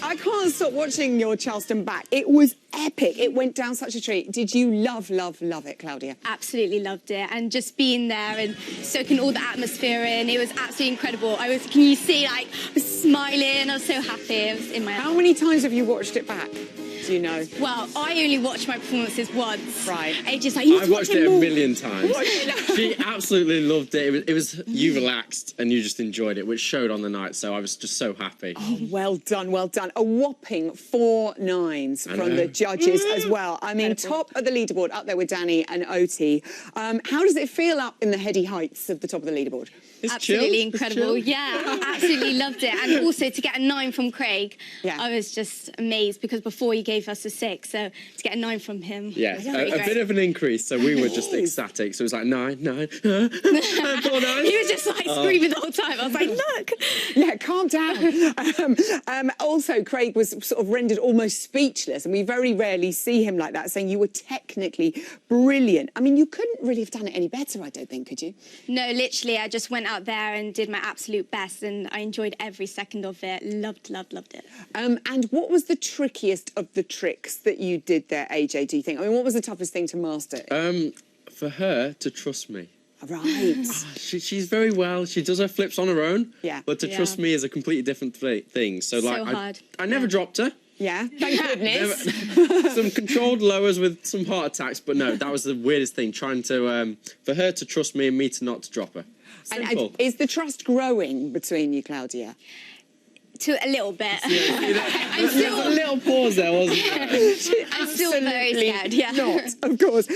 I can't stop watching your Charleston back. It was epic. It went down such a treat. Did you love it, Claudia? Absolutely loved it, and just being there and soaking all the atmosphere in. It was absolutely incredible. Can you see, like, I was smiling. I was so happy. It was in my. How many times have you watched it back? Do you know? Well, I only watched my performances once. Right. AJ's like, you I've watched it a million times. She absolutely loved it. It was you relaxed and you just enjoyed it, which showed on the night. So I was just so happy. Oh, well done, well done. A whopping 4 9s from the judges as well. I mean, top of the leaderboard, up there with Danny and Oti. How does it feel up in the heady heights of the top of the leaderboard? It's absolutely chill. incredible. Yeah, absolutely loved it. And also to get a 9 from Craig, yeah. I was just amazed because before he gave us a 6, so to get a 9 from him. Yeah, a bit of an increase, so we were just ecstatic. So it was like 9, 9, 4 9. He was just like screaming the whole time. I was like, look. Yeah, calm down. Also, Craig was sort of rendered almost speechless, and we very rarely see him like that, saying you were technically brilliant. I mean, you couldn't really have done it any better, I don't think, could you? No, literally, I just went out there and did my absolute best, and I enjoyed every second of it. Loved it. And what was the trickiest of the tricks that you did there, AJ, do you think? I mean, what was the toughest thing to master? For her to trust me. Right. She's very well. She does her flips on her own. Yeah. But to trust me is a completely different thing. So like, hard. I never dropped her. Yeah, thank goodness. Some controlled lowers with some heart attacks, but no, that was the weirdest thing. Trying to for her to trust me and me to not to drop her. Simple. And is the trust growing between you, Claudia? To a little bit. There's a little pause there, wasn't there? I'm still very scared, yeah. Not, of course.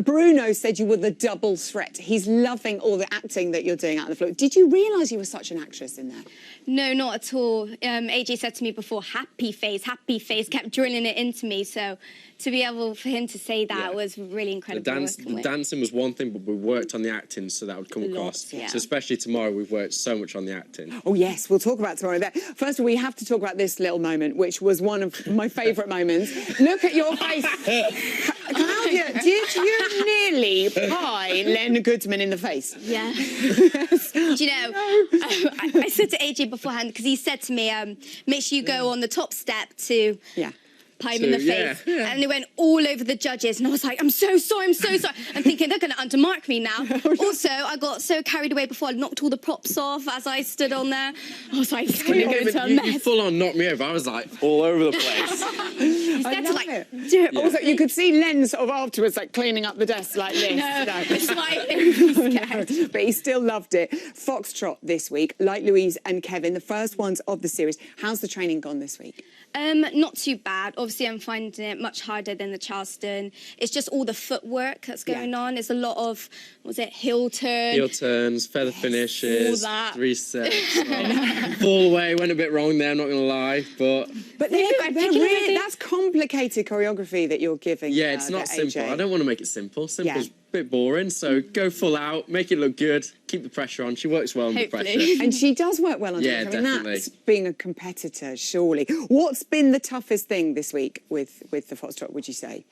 Bruno said you were the double threat. He's loving all the acting that you're doing out on the floor. Did you realise you were such an actress in there? No, not at all. AJ said to me before, happy face, kept drilling it into me. So to be able for him to say that was really incredible. The dancing was one thing, but we worked on the acting so that would come across. Yeah. So especially tomorrow, we've worked so much on the acting. Oh, yes, we'll talk about tomorrow. First of all, we have to talk about this little moment, which was one of my favourite moments. Look at your face. Claudia, did you nearly pie Len Goodman in the face? Yeah. Do you know, I said to AJ beforehand, because he said to me, make sure you go on the top step to... Yeah. Pie him in the face. Yeah. And it went all over the judges. And I was like, I'm so sorry. I'm thinking they're going to undermark me now. Also, I got so carried away before I knocked all the props off as I stood on there. I was like, it's going to go into a mess. You full on knocked me over. I was like all over the place. I love it. Do it. Yeah. Also, you could see Len sort of afterwards, like cleaning up the desk like this. No. But he still loved it. Foxtrot this week, like Louise and Kevin, the first ones of the series. How's the training gone this week? Not too bad. Obviously, I'm finding it much harder than the Charleston. It's just all the footwork that's going on. It's a lot of, heel turns, feather finishes, all that. 3 sets. Fall away, went a bit wrong there, I'm not going to lie. But they're really, that's complicated choreography that you're giving. Yeah, it's not simple. I don't want to make it simple. Simple's a bit boring, so go full out, make it look good, keep the pressure on. She works well under pressure. And she does work well under pressure. Definitely. And that's being a competitor, surely. What's been the toughest thing this week with the Foxtrot, would you say?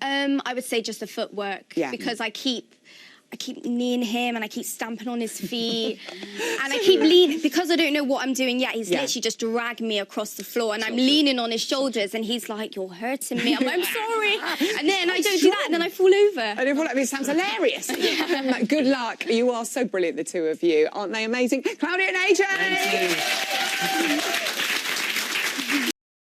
I would say just the footwork. Yeah. Because I keep kneeing him and I keep stamping on his feet and I keep leaning because I don't know what I'm doing yet. He's literally just dragging me across the floor and I'm leaning on his shoulders and he's like, you're hurting me. I'm like, I'm sorry. And then I don't do that and then I fall over. I don't fall over. It sounds hilarious. Good luck. You are so brilliant, the two of you. Aren't they amazing? Claudia and AJ!